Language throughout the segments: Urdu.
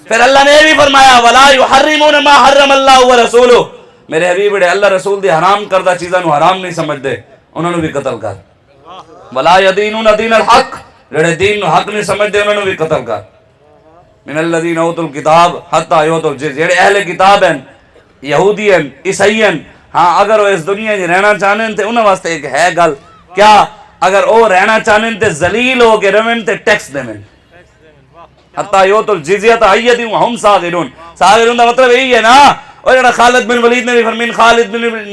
پھر اللہ نے یہ بھی فرمایا وَلَا يُحَرِّمُونَ مَا حَرَّمَ اللَّهُ وَرَسُولُهُ، میرے حبیب بڑے اللہ رسول دے حرام کردہ چیزاں نو حرام نہیں سمجھ دے، انہوں نے بھی قتل کر۔ وَلَا يَدِينُونَ دِينَ الْحَقِّ، جڑے دین نو حق نہیں سمجھ دے انہوں نے بھی قتل کر۔ من الذین اوتوا الکتاب حتی یؤتوا الجزیہ، جڑے اہل کتاب ہیں، یہودی ہیں، عیسائی ہیں، ہاں اگر وہ اس دنیا میں رہنا چاہنے تے انہوں واسطے ایک ہے گل، کیا اگر وہ رہنا چاہنے تے ذلیل ہو کے رہن تے ٹیکس دیں، حتی یؤتوا الجزیہ عن ید وہم صاغرون۔ صاغرون کا مطلب یہی ہے نا، اور جڑا خالد بن ولید نے بھی فرمایا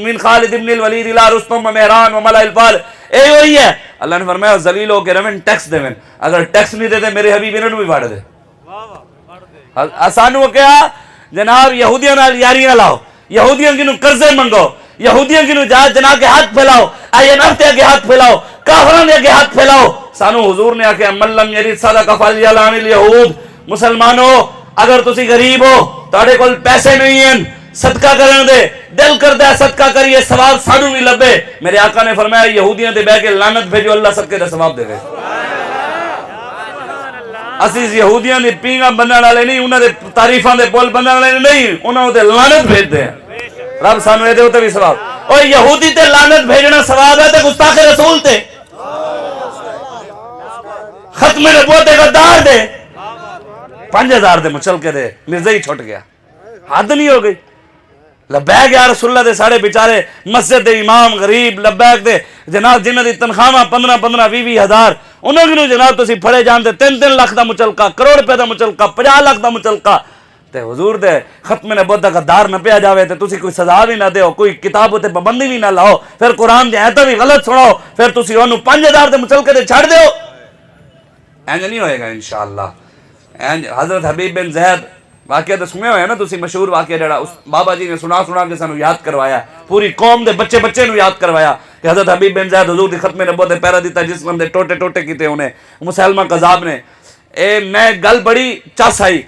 من خالد بن الولید الى رستم و مہران و ملأ الفال، اے وہی ہے۔ اللہ نے فرمایا ذلیل ہو کے رہن ٹیکس دیں، اگر ٹیکس نہیں دیتے میرے حبیب انہوں نے بھی باڑ دے۔ آسانو کیا جناب یہودیاں نال یاریاں لاؤ، یہودیاں کی نو قرضے منگو، یہودیاں کی نو جنا کے ہاتھ پھیلاؤ، IMF کے ہاتھ پھیلاؤ، کافران کے ہاتھ پھیلاؤ۔ سانو حضور نے آکھیا من لم یرد صدقہ فلیعل عن الیہود، مسلمانوں اگر تسی غریب ہو تہاڈے کول پیسے نہیں ہیں صدقہ کرن دے، دل کردا ہے صدقہ کریے ثواب سانو بھی لبے۔ میرے آقا نے فرمایا یہودیاں تے بیٹھ کے لعنت بھیجو اللہ صدقے دا ثواب دے گا۔ اسیز یہودیاں دی پینگاں بننے والے نہیں، انہاں دے تعریفاں دے بول بننے والے نہیں، انہاں تے لعنت بھیج دے ہیں۔ رب سانو اے دے اوتے بھی ثواب۔ اور یہودی تے لعنت بھیجنا ثواب ہے تے گستاخ رسول تے ختم نبوت غدار دے 5000 دے مچلکے دے مرزا ہی چھوٹ گیا، حد نہیں ہو گئی۔ لبیک یا رسول اللہ دے ساڑے بیچارے مسجد دے امام غریب لبیک دے جناب جنہ دی تنخواہ 15-15 20 ہزار، انہوں نے جناب تسی پھڑے جانتے 3-3 لاکھ دا مچلکا، کروڑ روپے دا مچلکا، 50 لاکھ دا مچلکا، تے حضور دے ختم نبوت دا غدار نہ پیا جاوے تے تسی کوئی سزا بھی نہ دیو، کوئی کتاب تے پابندی بھی نہ لاؤ، پھر قرآن دی آیتاں بھی غلط سناؤ، پھر تسی انہوں 5000 دے مچلکے دے چھڑ دیو، اینج نہیں ہوئے گا انشاءاللہ۔ حضرت حبیب بن زید واقعہ تو سنے ہوئے ہیں نا تسی، مشہور واقعہ جڑا اس بابا جی نے سنا کے سانو یاد کروایا، پوری قوم دے بچے نو یاد کروایا کہ حضرت حبیب بن زید حضور دی ختم نبوت دے پیرا دیتا، جس بندے ٹوٹے کیتے انہیں مسلمہ قذاب نے۔ اے میں گل بڑی چس آئی،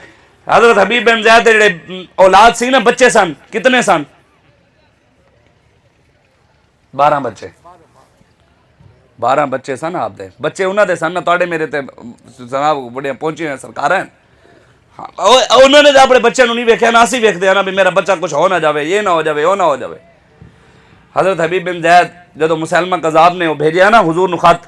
حضرت حبیب بن زید دے جڑے اولاد سی نا بچے سن، کتنے سن؟ 12 بچے، 12 بچے سن آپ دے، بچے انہاں دے سن نا، تواڈے میرے تے جناب بڑے پہنچے ہیں سرکار ہیں، انہوں نے اپنے بچے نو نہیں ویکھیا نا، اسی ویکھدے ہیں نا بھی میرا بچہ کچھ ہو نہ جاوے، یہ نہ ہو جاوے، وہ نہ ہو جاوے۔ حضرت حبیب بن زید جدو مسلمہ قذاب نے بھیجیا نا حضور نو خط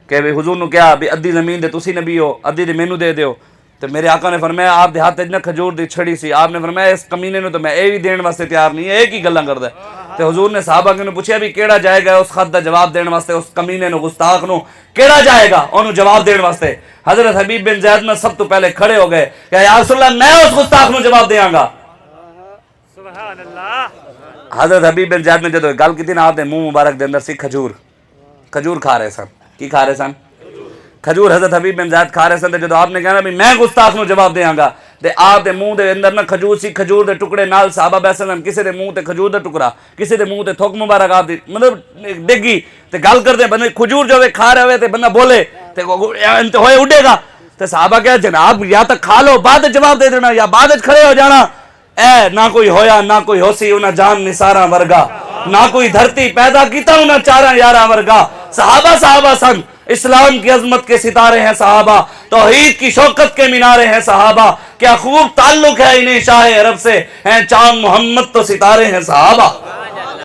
کہ حضور نو کیا بھی ادھی زمین دے تسی نبی ہو، ادھی دے مینوں دے دیو، تو میرے آقا نے فرمایا آپ دے ہاتھ نا کھجور دی چھڑی سی، آپ نے فرمایا اس کمینے نو تو میں اے بھی دین واسطے تیار نہیں ہے، ایک ہی گلاں کردا ہے۔ تے حضور نے صحابہ نے پوچھا بھی کیڑا جائے گا اس خط دا جواب دین واسطے، اس کمینے نو گستاخ نو کیڑا جائے گا انہوں جواب دین واسطے؟ حضرت حبیب بن زید میں سب تو پہلے کھڑے ہو گئے کہ یا رسول اللہ میں اس گستاخ نو جواب دیاں گا۔ سبحان اللہ۔ حضرت حبیب بن زید نے جدو گل کی تھی نا آپ دے منہ مبارک دے اندر سی کھجور کھا رہے سن، کی کھا رہے سن؟ کھجور حضرت حبیب بن زید کھا رہے سن، جدو آپ نے کہنا بھی میں گستاخ نو جواب دیاں گا، تے آپ دے منہ دے اندر نا کھجور سی، کھجور دے ٹکڑے نال صحابہ بیٹھے سن، کسی دے منہ تے کھجور دا ٹکڑا، کسی دے منہ تے تھوک مبارک آپ دی مطلب ڈگی، تے گل کرتے بندے کھجور جو کھا رہے ہوئے تے بندہ بولے تے ہوئے اڈے گا، تے صحابہ کہا جناب یا تک کھا لو بعد جواب دے دینا یا بعد کھڑے ہو جانا۔ اے نہ کوئی ہویا نہ کوئی ہوسی انہاں جان نثاراں ورگا، نہ کوئی دھرتی پیدا کیتا انہاں 4 ورگا۔ صحابہ سن، اسلام کی عظمت کے ستارے ہیں صحابہ، توحید کی شوکت کے مینارے ہیں صحابہ، کیا خوب تعلق ہے انہیں شاہ عرب سے، ہیں چاند محمد تو ستارے ہیں صحابہ۔